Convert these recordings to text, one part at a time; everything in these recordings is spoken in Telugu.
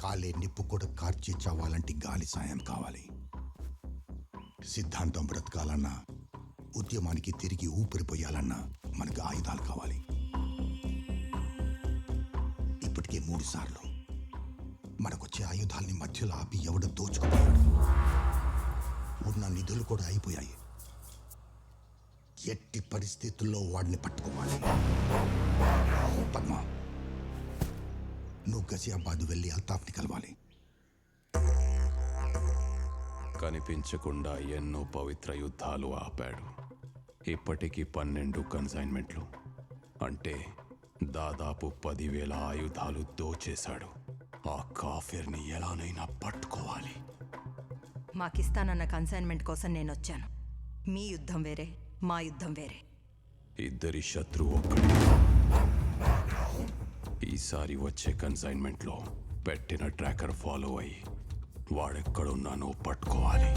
కాలే నిప్పు కూడా కార్చి చావాలంటే గాలి సాయం కావాలి. సిద్ధాంతం బ్రతకాలన్నా, ఉద్యమానికి తిరిగి ఊపిరిపోయాలన్నా మనకు ఆయుధాలు కావాలి. ఇప్పటికే 3 సార్లు మనకొచ్చే ఆయుధాల్ని మధ్యలో ఆపి ఎవడో దోచుకుపోయాడు. ఉన్న నిధులు కూడా అయిపోయాయి. ఎట్టి పరిస్థితుల్లో వాడిని పట్టుకోవాలి. పద్మ, నువ్వు గజియాబాద్ వెళ్ళి అల్తాఫ్ని కలవాలి. కనిపించకుండా ఎన్నో పవిత్ర యుద్ధాలు ఆపాడు. ఇప్పటికీ 12 కన్సైన్మెంట్లు, అంటే దాదాపు 10,000 ఆయుధాలు దోచేశాడు. ఆ కాఫీర్ని ఎలానైనా పట్టుకోవాలి. మాకిస్తానన్న కన్సైన్మెంట్ కోసం నేనొచ్చాను. మీ యుద్ధం వేరే, మా యుద్ధం వేరే. ఇద్దరి శత్రువు ఒక్కడే. ఈసారి వచ్చే కన్సైన్మెంట్లో పెట్టిన ట్రాకర్ ఫాలో అయ్యి వాడెక్కడున్నానో పట్టుకోవాలి.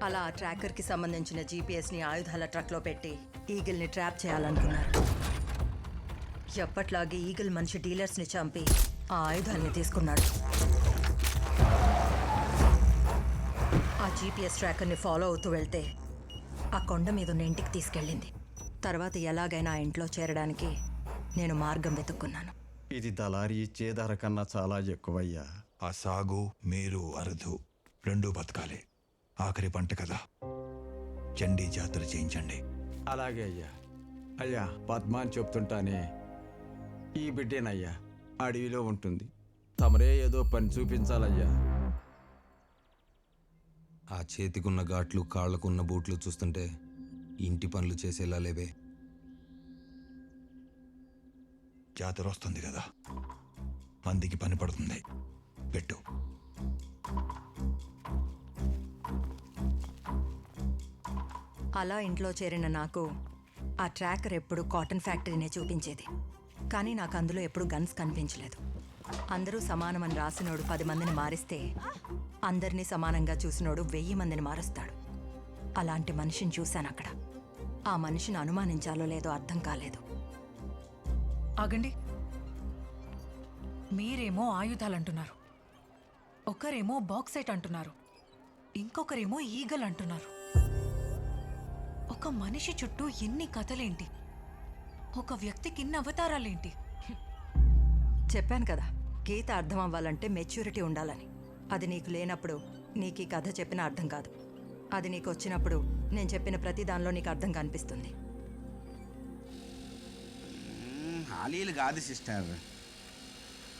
అలా ఆ ట్రాకర్కి సంబంధించిన జీపీఎస్ని ఆయుధాల ట్రక్లో పెట్టి ఈగిల్ని ట్రాప్ చేయాలనుకున్నారు. ఎప్పట్లాగే ఈగిల్ మనిషి డీలర్స్ని చంపి ఆ ఆయుధాల్ని తీసుకున్నాడు. ఆ జీపీఎస్ ట్రాకర్ని ఫాలో అవుతూ వెళ్తే ఆ కొండ మీద ఉన్న ఇంటికి తీసుకెళ్ళింది. తర్వాత ఎలాగైనా ఆ ఇంట్లో చేరడానికి నేను మార్గం వెతుక్కున్నాను. ఇది దళారీ ఇచ్చే ధర కన్నా చాలా ఎక్కువయ్యా. ఆ సాగు, మీరు, అరుదు 2 బతకాలి. ఆఖరి పంట కదా, చండీ జాతర చేయించండి. అలాగే అయ్యా. అయ్యా, పద్మాన్ చెప్తుంటానే, ఈ బిడ్డేనయ్యా అడవిలో ఉంటుంది. తమరే ఏదో పని చూపించాలయ్యా. ఆ చేతికున్న ఘాట్లు, కాళ్లకున్న బూట్లు చూస్తుంటే ఇంటి పనులు చేసేలా లేవే. జాతర వస్తుంది కదా, మందికి పని పడుతుంది. పెట్టు. అలా ఇంట్లో చేరిన నాకు ఆ ట్రాకర్ ఎప్పుడు కాటన్ ఫ్యాక్టరీనే చూపించేది. కానీ నాకు అందులో ఎప్పుడు గన్స్ కనిపించలేదు. అందరూ సమానమని రాసినోడు 10 మందిని మారిస్తే, అందరినీ సమానంగా చూసినోడు 1000 మందిని మారుస్తాడు. అలాంటి మనిషిని చూశాను అక్కడ. ఆ మనిషిని అనుమానించాలో లేదో అర్థం కాలేదు. ఆగండి. మీరేమో ఆయుధాలంటున్నారు, ఒకరేమో బాక్సైట్ అంటున్నారు, ఇంకొకరేమో ఈగల్ అంటున్నారు. ఒక మనిషి చుట్టూ ఎన్ని కథలేంటి, ఒక వ్యక్తికి ఇన్ని అవతారాలేంటి? చెప్పాను కదా, గీత అర్థం అవ్వాలంటే మెచ్యూరిటీ ఉండాలని. అది నీకు లేనప్పుడు నీకు ఈ కథ చెప్పిన అర్థం కాదు. అది నీకు వచ్చినప్పుడు నేను చెప్పిన ప్రతి దానిలో నీకు అర్థం కనిపిస్తుంది. హాలీలు కాదు సిస్టర్.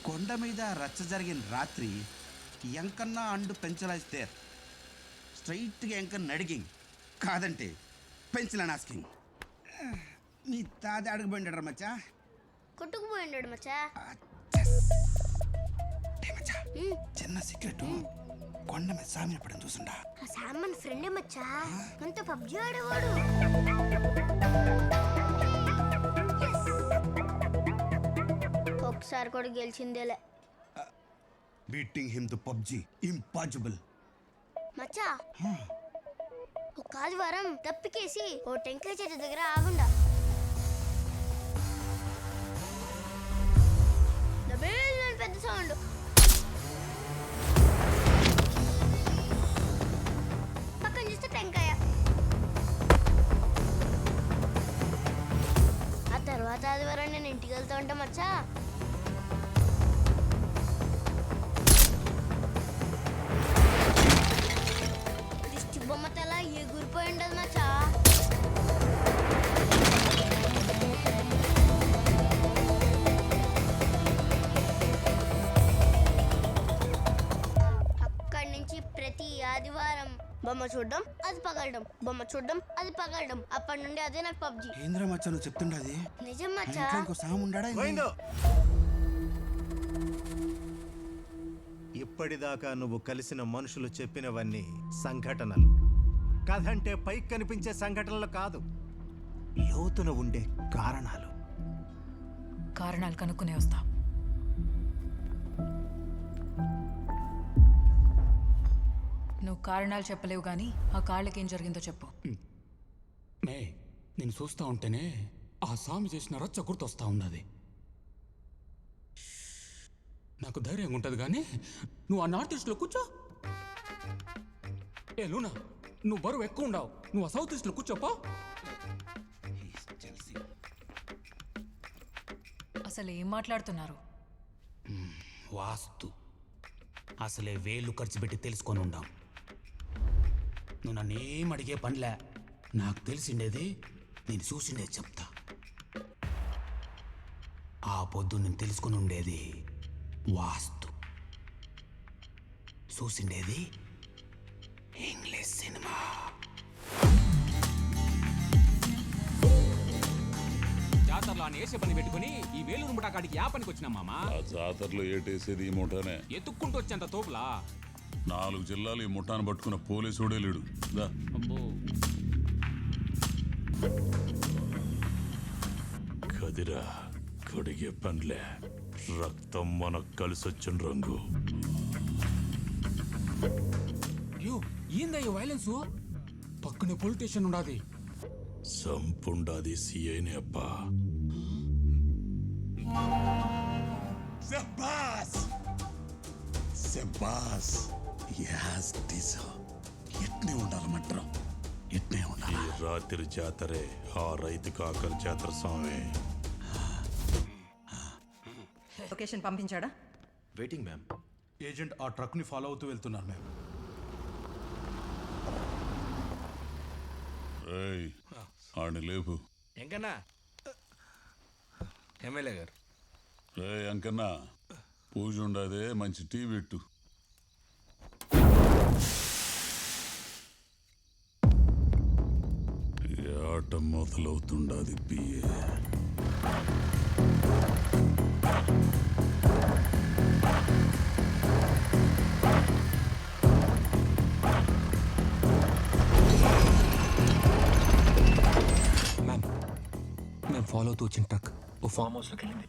కొండ మీద రచ్చ జరిగిన రాత్రి ఎంకన్నా అండు పెంచలాయిస్తే స్ట్రైట్గా ఎంకన్నా అడిగింగ్, కాదంటే పెంచలని ఆస్కింగ్. మీ తాత అడగబోయిండాడు మచ్చా, కొట్టుకుపోయిండాడు మచ్చా. చిన్న సీక్రెట్, కొండ మీద సామిన పడని చూసుండా. ఆ సామ్ మన ఫ్రెండే మచ్చా, మనతో పబ్జీ ఆడేవాడు. ఒకసారి కూడా గెలిచిందేలే. Beating him to PUBG impossible. మచ్చా, ఒక ఆదివారం తప్పికేసి ఓ టెంకాయ చెట్టు దగ్గర ఆగుండా. పెద్ద సౌండ్. పక్కన చూస్తే టెంకాయ. ఆ తర్వాత ఆదివారం నేను ఇంటికి వెళ్తా ఉంటా మచ్చా. దిష్టి బొమ్మ తల ఎగురిపోయి ఉండదు మచ్చా. ప్రతి ఆదివారం బొమ్మ చూడడం, అది పగలడం, బొమ్మ చూడడం, అది పగలడం. అప్పటి నుండి అదే నాకు పబ్జీ. ఏంద్రా మచ్చా నువ్వు చెప్తుండది? నిజం మచ్చా. ఇంకో సాము ఉండాడా? ఇప్పటిదాకా నువ్వు కలిసిన మనుషులు చెప్పినవన్నీ సంఘటనలు. కథ అంటే పైకి కనిపించే సంఘటనలు కాదు, లోతున ఉండే కారణాలు. కారణాలు కనుక్కునే వస్తా. నువ్వు కారణాలు చెప్పలేవు కానీ ఆ కాళ్ళకి ఏం జరిగిందో చెప్పు. మే, నేను చూస్తా ఉంటేనే ఆ సామి చేసిన రచ్చ గుర్తొస్తా ఉన్నది. నాకు ధైర్యంగా ఉంటుంది కానీ నువ్వు ఆ నార్త్ ఈస్ట్లో కూర్చో. ఏ లూనా, నువ్వు బరువు ఎక్కువ ఉండవు, నువ్వు ఆ సౌత్ ఈస్ట్లో కూర్చోపో. అసలు ఏం మాట్లాడుతున్నారు? వాస్తు అసలే వేలు ఖర్చు పెట్టి తెలుసుకొని ఉండాం. నువ్వు నన్నేం అడిగే పనిలే, నాకు తెలిసిండేది నేను చూసిండేది చెప్తా. ఆ పొద్దు నేను తెలుసుకొని ఉండేది వాస్తు, చూసిండేది ఇంగ్లీష్ సినిమా. జాతరలో అని వేసే పని పెట్టుకుని ఈ వేలూరు ముఠా కాడికి యా పనికి వచ్చినా మామా? ఆ జాతరలో ఏటేసేది ఈ ముఠానే. ఎత్తుక్కుంటూ వచ్చేంత తోపులా 4 జిల్లాలు ఈ ముఠాను పట్టుకున్న పోలీసుడే లేడు. దా. అబ్బో. కదిరా కడిగే పనిలే, రక్తం మనకు కలిసొచ్చిన రంగు. అయ్యో ఏందయ్యో వైలెన్స్? పక్కనే పోలీస్ స్టేషన్ ఉండాది. సంపుండాది సిఐనే అబ్బా. శబాస్ శబాస్ యాస్ దిశ ఎట్నే ఉండాలి మంత్రం, ఎట్నే ఉండాలి. ఈ రాత్రి జాతరే ఆ రైతు కాకర జాతర స్వామి. లొకేషన్ పంపించాడా? Waiting ma'am. ఏజెంట్ ఆ ట్రక్ని ఫాలో అవుతూ వెళ్తున్నారు మ్యామ్. ఏయ్, ఆడిని లేపు. ఎంకన్నా ఎమ్మెల్యే గారు. అంకన్నా పూజ ఉండదే, మంచి టీ పెట్టు. ఈ ఆట మొదలవుతుండది పిఏ. మ్యామ్, మేము ఫాలో అవుతూ వచ్చిన ట్రక్ ఓ ఫామ్ హౌస్లోకి వెళ్ళింది.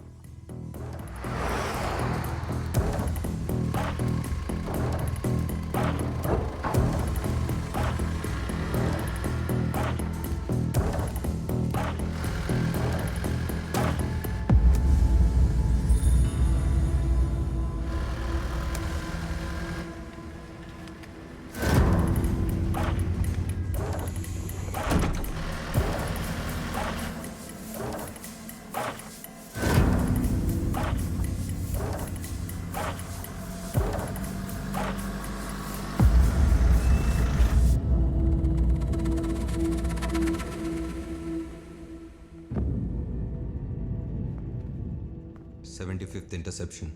th interception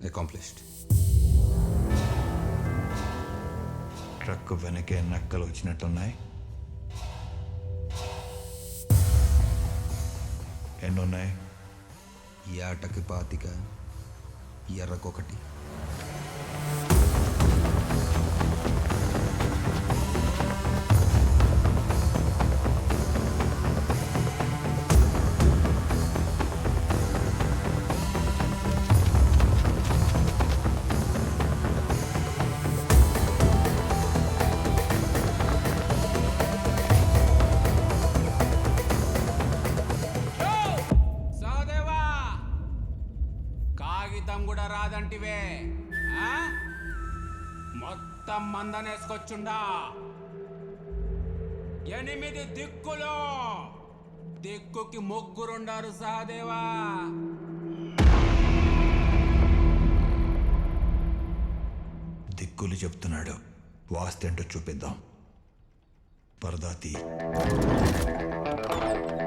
accomplished. ట్రక్ వెనకే నక్కలు వచ్చినట్టున్నాయి. ఎన్నున్నాయి? ఏటకి 25, ఎర్రకొకటి. కాగితం కూడా రాదంటివే, మొత్తం మందనేసుకొచ్చుండా. 8 దిక్కులు, దిక్కుకి 3 సహదేవా. దిక్కులు చెప్తున్నాడు, వాస్తేంటో చూపిద్దాం. పరదాతి